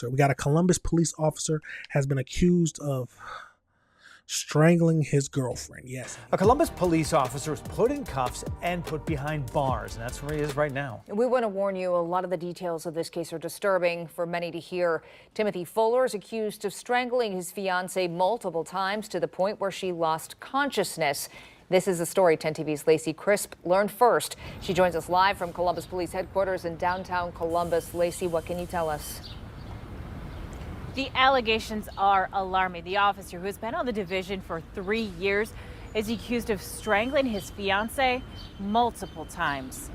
We got a Columbus police officer has been accused of strangling his girlfriend. Yes. A Columbus police officer was put in cuffs and put behind bars, and that's where he is right now. We want to warn you, a lot of the details of this case are disturbing for many to hear. Timothy Fuller is accused of strangling his fiancee multiple times to the point where she lost consciousness. This is the story 10 TV's Lacey Crisp learned first. She joins us live from Columbus Police Headquarters in downtown Columbus. Lacey, what can you tell us? The allegations are alarming. The officer, who has been on the division for 3 years, is accused of strangling his fiancée multiple times.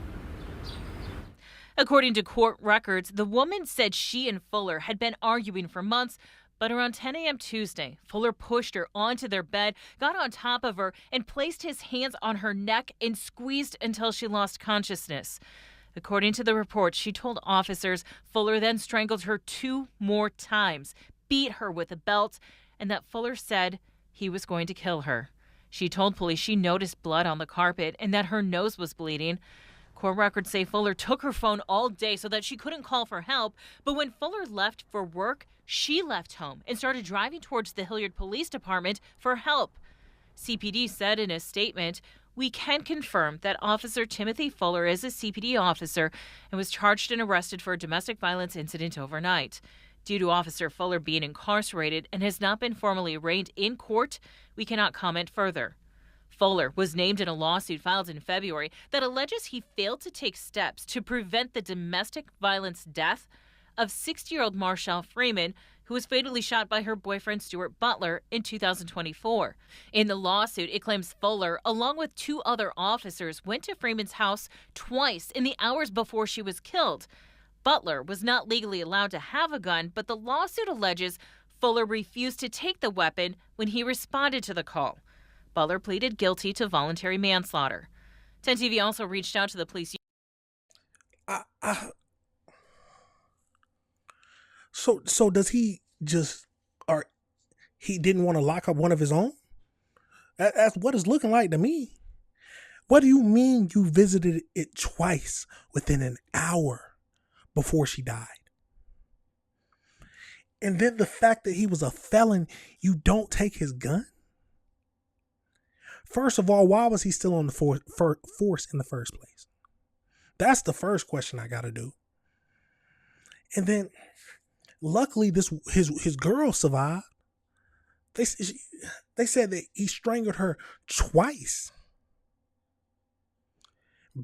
According to court records, the woman said she and Fuller had been arguing for months, but around 10 a.m. Tuesday, Fuller pushed her onto their bed, got on top of her, and placed his hands on her neck and squeezed until she lost consciousness. According to the report, she told officers Fuller then strangled her 2 more times, beat her with a belt, and that Fuller said he was going to kill her. She told police she noticed blood on the carpet and that her nose was bleeding. Court records say Fuller took her phone all day so that she couldn't call for help, but when Fuller left for work, she left home and started driving towards the Hilliard Police Department for help. CPD said in a statement, "We can confirm that Officer Timothy Fuller is a CPD officer and was charged and arrested for a domestic violence incident overnight. Due to Officer Fuller being incarcerated and has not been formally arraigned in court, we cannot comment further." Fuller was named in a lawsuit filed in February that alleges he failed to take steps to prevent the domestic violence death of 60-year-old Marshall Freeman, who was fatally shot by her boyfriend Stuart Butler in 2024. In the lawsuit, it claims Fuller, along with 2 other officers, went to Freeman's house twice in the hours before she was killed. Butler was not legally allowed to have a gun, but the lawsuit alleges Fuller refused to take the weapon when he responded to the call. Butler pleaded guilty to voluntary manslaughter. 10 TV also reached out to the police. So does he just, or he didn't want to lock up one of his own? That's what it's looking like to me. What do you mean you visited it twice within an hour before she died? And then the fact that he was a felon, you don't take his gun? First of all, why was he still on the force in the first place? That's the first question I got to do. And then, luckily, his girl survived. They said that he strangled her twice,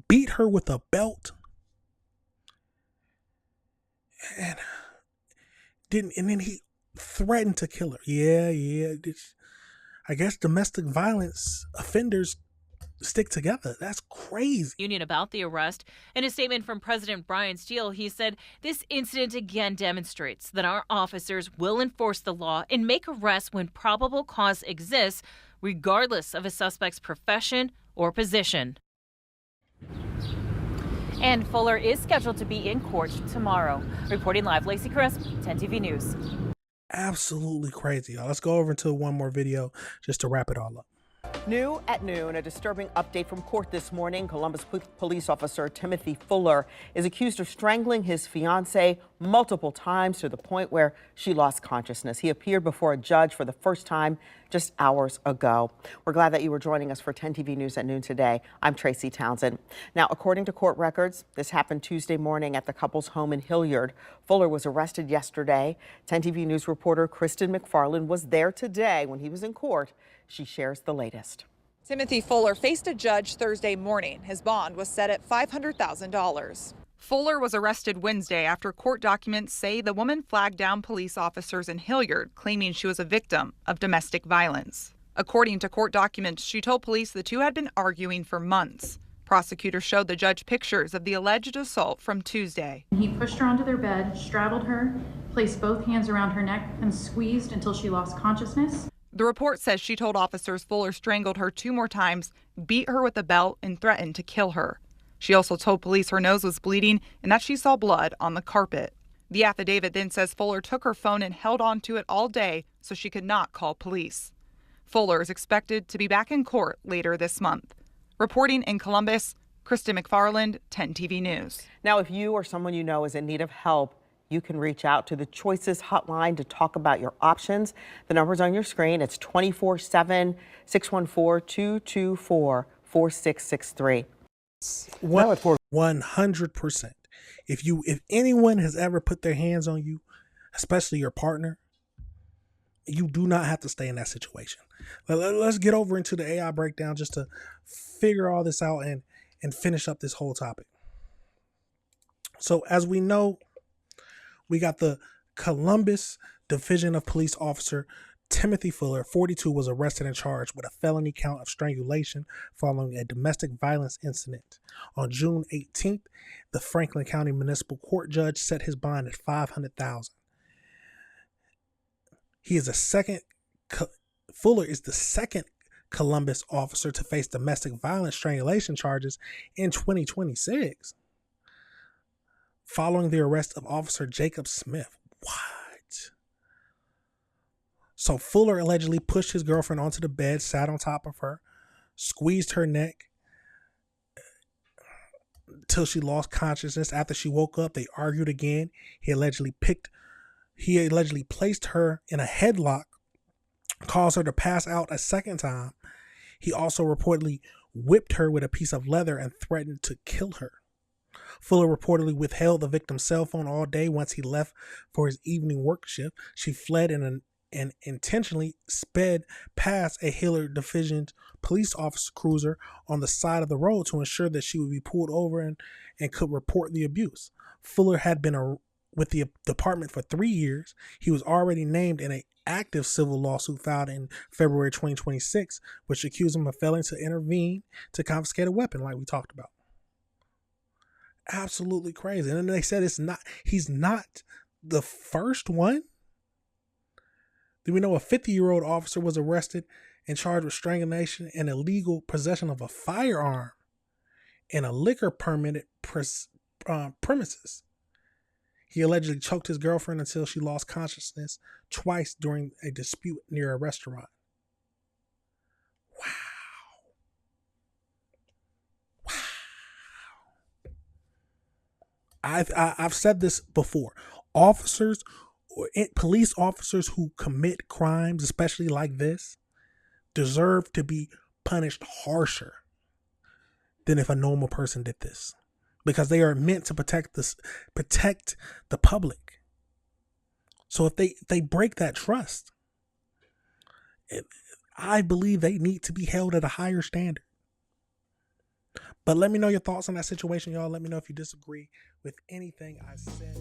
beat her with a belt, and then he threatened to kill her. Yeah. I guess domestic violence offenders stick together. That's crazy. Union about the arrest. In a statement from President Brian Steele, he said, "This incident again demonstrates that our officers will enforce the law and make arrests when probable cause exists, regardless of a suspect's profession or position." And Fuller is scheduled to be in court tomorrow. Reporting live, Lacey Crisp, 10 TV News. Absolutely crazy, y'all. Let's go over into one more video just to wrap it all up. New at noon, a disturbing update from court this morning. Columbus police officer Timothy Fuller is accused of strangling his fiancée multiple times to the point where she lost consciousness. He appeared before a judge for the first time just hours ago. We're glad that you were joining us for 10 TV News at noon today. I'm Tracy Townsend. Now, according to court records, this happened Tuesday morning at the couple's home in Hilliard. Fuller was arrested yesterday. 10 TV News reporter Kristen McFarland was there today when he was in court. She shares the latest. Timothy Fuller faced a judge Thursday morning. His bond was set at $500,000. Fuller was arrested Wednesday after court documents say the woman flagged down police officers in Hilliard, claiming she was a victim of domestic violence. According to court documents, she told police the two had been arguing for months. Prosecutors showed the judge pictures of the alleged assault from Tuesday. He pushed her onto their bed, straddled her, placed both hands around her neck, and squeezed until she lost consciousness. The report says she told officers Fuller strangled her 2 more times, beat her with a belt, and threatened to kill her. She also told police her nose was bleeding and that she saw blood on the carpet. The affidavit then says Fuller took her phone and held onto it all day so she could not call police. Fuller is expected to be back in court later this month. Reporting in Columbus, Kristen McFarland, 10 TV News. Now, if you or someone you know is in need of help, You can reach out to the Choices Hotline to talk about your options. The number's on your screen. It's 24/7, 614-224-4663. 100%. If anyone has ever put their hands on you, especially your partner, you do not have to stay in that situation. Let's get over into the AI breakdown just to figure all this out and finish up this whole topic. So as we know, we got the Columbus Division of Police Officer Timothy Fuller, 42, was arrested and charged with a felony count of strangulation following a domestic violence incident. On June 18th, the Franklin County Municipal Court judge set his bond at $500,000. Fuller is the second Columbus officer to face domestic violence strangulation charges in 2026, following the arrest of Officer Jacob Smith. What? So Fuller allegedly pushed his girlfriend onto the bed, sat on top of her, squeezed her neck till she lost consciousness. After she woke up, they argued again. He allegedly placed her in a headlock, caused her to pass out a second time. He also reportedly whipped her with a piece of leather and threatened to kill her. Fuller reportedly withheld the victim's cell phone all day. Once he left for his evening work shift, she fled and intentionally sped past a Hillard Division police officer cruiser on the side of the road to ensure that she would be pulled over and could report the abuse. Fuller had been with the department for 3 years. He was already named in an active civil lawsuit filed in February 2026, which accused him of failing to intervene to confiscate a weapon, like we talked about. Absolutely crazy. And then they said he's not the first one. Do we know a 50-year-old officer was arrested and charged with strangulation and illegal possession of a firearm in a liquor permitted premises? He allegedly choked his girlfriend until she lost consciousness twice during a dispute near a restaurant. Wow. I've said this before. Police officers who commit crimes, especially like this, deserve to be punished harsher than if a normal person did this, because they are meant to protect the public. So if they break that trust, I believe they need to be held at a higher standard. But let me know your thoughts on that situation, y'all. Let me know if you disagree with anything I said.